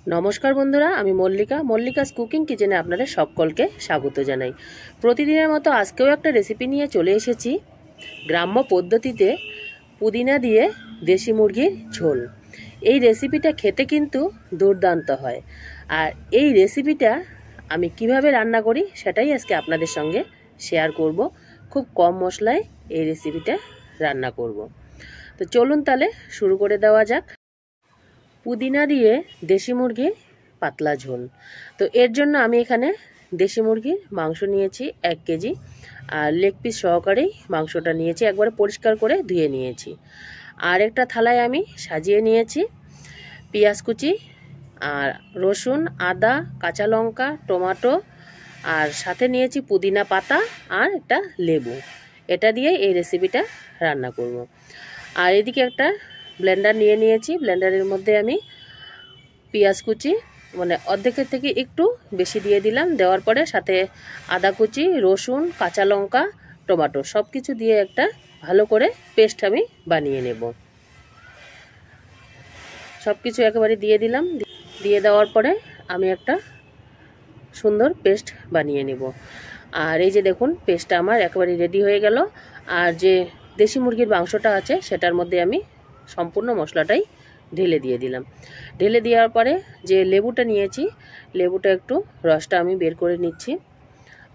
নমস্কার বন্ধুরা, আমি মল্লিকাস কুকিং কিচেনে আপনাদের সকলকে স্বাগত জানাই। প্রতিদিনের মতো আজকেও একটা রেসিপি নিয়ে চলে এসেছি। গ্রাম্য পদ্ধতিতে পুদিনা দিয়ে দেশি মুরগির ঝোল। এই রেসিপিটা খেতে কিন্তু দুর্দান্ত হয়। আর এই রেসিপিটা আমি কিভাবে রান্না করি সেটাই আজকে আপনাদের সঙ্গে শেয়ার করব। খুব কম মশলায় এই রেসিপিটা রান্না করব। তো চলুন তাহলে শুরু করে দেওয়া যাক। পুদিনা দিয়ে দেশি মুরগির পাতলা ঝোল। তো এর জন্য আমি এখানে দেশি মুরগির মাংস নিয়েছি 1 কেজি, আর লেগ পিস সহকারেই মাংসটা নিয়েছি, একবারে পরিষ্কার করে ধুয়ে নিয়েছি। আর একটা থালায় আমি সাজিয়ে নিয়েছি পেঁয়াজ কুচি, আর রসুন, আদা, কাঁচা লঙ্কা, টমেটো, আর সাথে নিয়েছি পুদিনা পাতা আর একটা লেবু। এটা দিয়ে এই রেসিপিটা রান্না করব। আর এদিকে একটা ব্লেন্ডার নিয়ে নিয়েছি। ব্লেন্ডারের মধ্যে আমি পেঁয়াজ কুচি মানে অর্ধেকের থেকে একটু বেশি দিয়ে দিলাম। দেওয়ার পরে সাথে আদা কুচি, রসুন, কাঁচা লঙ্কা, টমেটো সব কিছু দিয়ে একটা ভালো করে পেস্ট আমি বানিয়ে নেব। সব কিছু একেবারে দিয়ে দিলাম। দিয়ে দেওয়ার পরে আমি একটা সুন্দর পেস্ট বানিয়ে নেব। আর এই যে দেখুন, পেস্টটা আমার একেবারে রেডি হয়ে গেল। আর যে দেশি মুরগির মাংসটা আছে সেটার মধ্যে আমি সম্পূর্ণ মশলাটাই ঢেলে দিয়ে দিলাম। ঢেলে দেওয়ার পরে যে লেবুটা নিয়েছি, লেবুটা একটু রসটা আমি বের করে নিচ্ছি।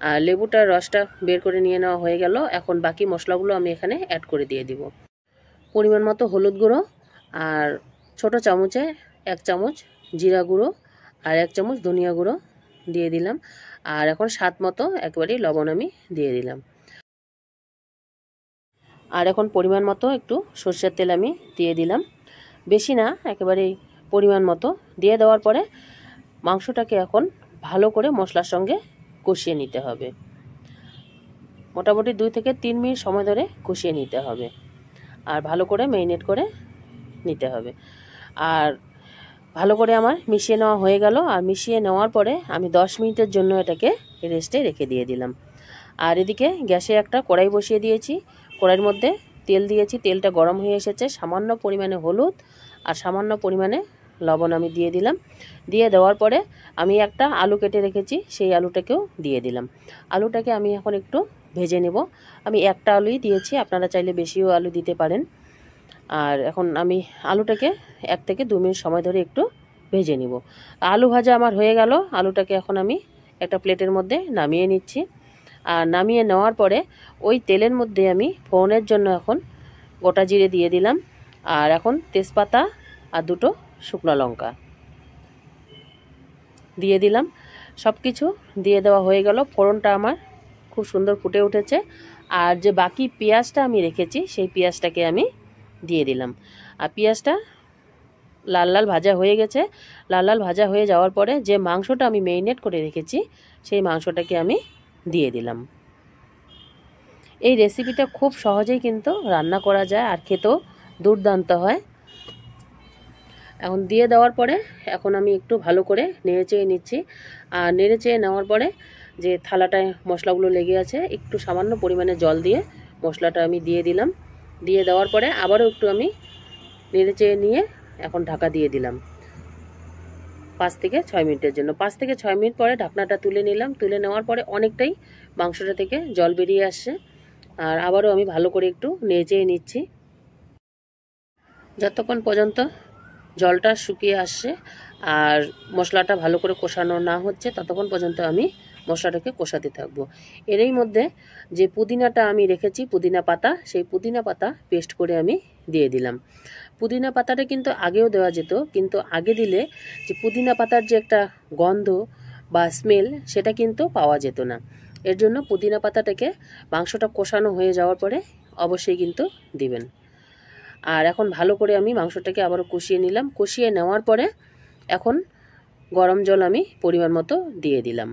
আর লেবুটার রসটা বের করে নিয়ে নেওয়া হয়ে গেল। এখন বাকি মশলাগুলো আমি এখানে অ্যাড করে দিয়ে দিব। পরিমাণ মতো হলুদ গুঁড়ো, আর ছোট চামচে 1 চামচ জিরা গুঁড়ো, আর 1 চামচ ধনিয়া গুঁড়ো দিয়ে দিলাম। আর এখন স্বাদ মতো একেবারেই লবণ আমি দিয়ে দিলাম। আর এখন পরিমাণ মতো একটু সরষের তেল আমি দিয়ে দিলাম, বেশি না, একেবারেই পরিমাণ মতো দিয়ে দেওয়ার পরে মাংসটাকে এখন ভালো করে মশলার সঙ্গে কষিয়ে নিতে হবে। মোটামুটি 2 থেকে 3 মিনিট সময় ধরে কষিয়ে নিতে হবে, আর ভালো করে ম্যারিনেট করে নিতে হবে। আর ভালো করে আমার মিশিয়ে নেওয়া হয়ে গেল। আর মিশিয়ে নেওয়ার পরে আমি 10 মিনিটের জন্য এটাকে রেস্টে রেখে দিয়ে দিলাম। আর এদিকে গ্যাসে একটা কড়াই বসিয়ে দিয়েছি। কড়াইয়ের মধ্যে তেল দিয়েছি, তেলটা গরম হয়ে এসেছে। সামান্য পরিমাণে হলুদ আর সামান্য পরিমাণে লবণ আমি দিয়ে দিলাম। দিয়ে দেওয়ার পরে আমি একটা আলু কেটে রেখেছি, সেই আলুটাকেও দিয়ে দিলাম। আলুটাকে আমি এখন একটু ভেজে নেব। আমি একটা আলুই দিয়েছি, আপনারা চাইলে বেশিও আলু দিতে পারেন। আর এখন আমি আলুটাকে 1 থেকে 2 মিনিট সময় ধরে একটু ভেজে নিব। আলু ভাজা আমার হয়ে গেল। আলুটাকে এখন আমি একটা প্লেটের মধ্যে নামিয়ে নিচ্ছি। আর নামিয়ে নেওয়ার পরে ওই তেলের মধ্যে আমি ফোড়নের জন্য এখন গোটা জিরে দিয়ে দিলাম। আর এখন তেজপাতা আর 2টো শুকনো লঙ্কা দিয়ে দিলাম। সব কিছু দিয়ে দেওয়া হয়ে গেল। ফোড়নটা আমার খুব সুন্দর ফুটে উঠেছে। আর যে বাকি পেঁয়াজটা আমি রেখেছি সেই পেঁয়াজটাকে আমি দিয়ে দিলাম। আর পেঁয়াজটা লাল লাল ভাজা হয়ে গেছে। লাল লাল ভাজা হয়ে যাওয়ার পরে যে মাংসটা আমি ম্যারিনেট করে রেখেছি সেই মাংসটাকে আমি দিয়ে দিলাম। এই রেসিপিটা খুব সহজেই কিন্তু রান্না করা যায়, আর খেতেও দুর্দান্ত হয়। এখন দিয়ে দেওয়ার পরে এখন আমি একটু ভালো করে নেড়ে চেয়ে নিচ্ছি। আর নেড়ে চেয়ে নেওয়ার পরে যে থালাটায় মশলাগুলো লেগে আছে, একটু সামান্য পরিমাণে জল দিয়ে মশলাটা আমি দিয়ে দিলাম। দিয়ে দেওয়ার পরে আবারও একটু আমি নেড়ে চেয়ে নিয়ে এখন ঢাকা দিয়ে দিলাম 5 থেকে 6 মিনিটের জন্য। 5 থেকে 6 মিনিট পরে ঢাকনাটা তুলে নিলাম। তুলে নেওয়ার পরে অনেকটাই মাংসটা থেকে জল বেরিয়ে আসছে। আর আবারও আমি ভালো করে একটু নেড়ে চেয়ে নিচ্ছি যতক্ষণ পর্যন্ত জলটা শুকিয়ে আসছে আর মশলাটা ভালো করে কষানো না হচ্ছে, ততক্ষণ পর্যন্ত আমি মশলাটাকে কষাতে থাকবো। এরই মধ্যে যে পুদিনাটা আমি রেখেছি, পুদিনা পাতা, সেই পুদিনা পাতা পেস্ট করে আমি দিয়ে দিলাম। পুদিনা পাতাটা কিন্তু আগেও দেওয়া যেত, কিন্তু আগে দিলে যে পুদিনা পাতার যে একটা গন্ধ বা স্মেল সেটা কিন্তু পাওয়া যেত না। এর জন্য পুদিনা পাতাটাকে মাংসটা কষানো হয়ে যাওয়ার পরে অবশ্যই কিন্তু দিবেন। আর এখন ভালো করে আমি মাংসটাকে আবারও কষিয়ে নিলাম। কষিয়ে নেওয়ার পরে এখন গরম জল আমি পরিমাণ মতো দিয়ে দিলাম।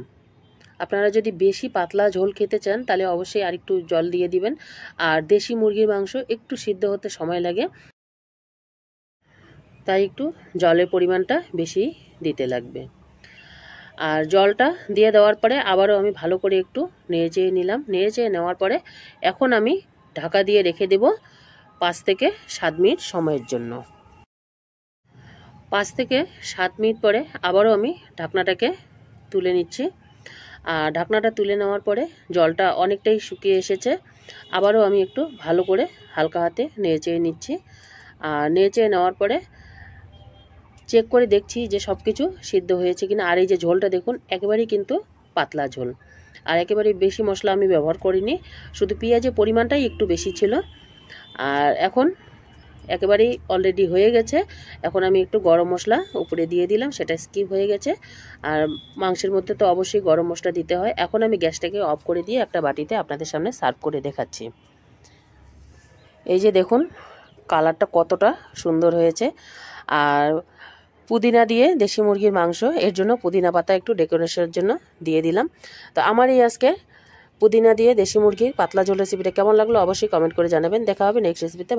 আপনারা যদি বেশি পাতলা ঝোল খেতে চান তাহলে অবশ্যই আরেকটু জল দিয়ে দিবেন। আর দেশি মুরগির মাংস একটু সিদ্ধ হতে সময় লাগে, তাই একটু জলের পরিমাণটা বেশি দিতে লাগবে। আর জলটা দিয়ে দেওয়ার পরে আবারও আমি ভালো করে একটু নেড়ে চেয়ে নিলাম। নেড়ে চেয়ে নেওয়ার পরে এখন আমি ঢাকা দিয়ে রেখে দেব 5 থেকে 7 মিনিট সময়ের জন্য। 5 থেকে 7 মিনিট পরে আবারও আমি ঢাকনাটাকে তুলে নিচ্ছি। আর ঢাকনাটা তুলে নেওয়ার পরে জলটা অনেকটাই শুকিয়ে এসেছে। আবারও আমি একটু ভালো করে হালকা হাতে নেড়েচেড়ে নিচ্ছি। আর নেড়েচেড়ে নেওয়ার পরে চেক করে দেখছি যে সব কিছু সিদ্ধ হয়েছে কিনা। আর এই যে ঝোলটা দেখুন, একেবারেই কিন্তু পাতলা ঝোল, আর একেবারে বেশি মশলা আমি ব্যবহার করিনি, শুধু পেঁয়াজের পরিমাণটাই একটু বেশি ছিল। আর এখন একেবারেই অলরেডি হয়ে গেছে। এখন আমি একটু গরম মশলা উপরে দিয়ে দিলাম, সেটা স্কিপ হয়ে গেছে। আর মাংসের মধ্যে তো অবশ্যই গরম মশলা দিতে হয়। এখন আমি গ্যাসটাকে অফ করে দিয়ে একটা বাটিতে আপনাদের সামনে সার্ভ করে দেখাচ্ছি। এই যে দেখুন কালারটা কতটা সুন্দর হয়েছে। আর পুদিনা দিয়ে দেশি মুরগির মাংস, এর জন্য পুদিনা পাতা একটু ডেকোরেশনের জন্য দিয়ে দিলাম। তো আমার এই আজকে পুদিনা দিয়ে দেশি মুরগির পাতলা ঝোল রেসিপিটা কেমন লাগলো অবশ্যই কমেন্ট করে জানাবেন। দেখা হবে নেক্সট রেসিপিতে।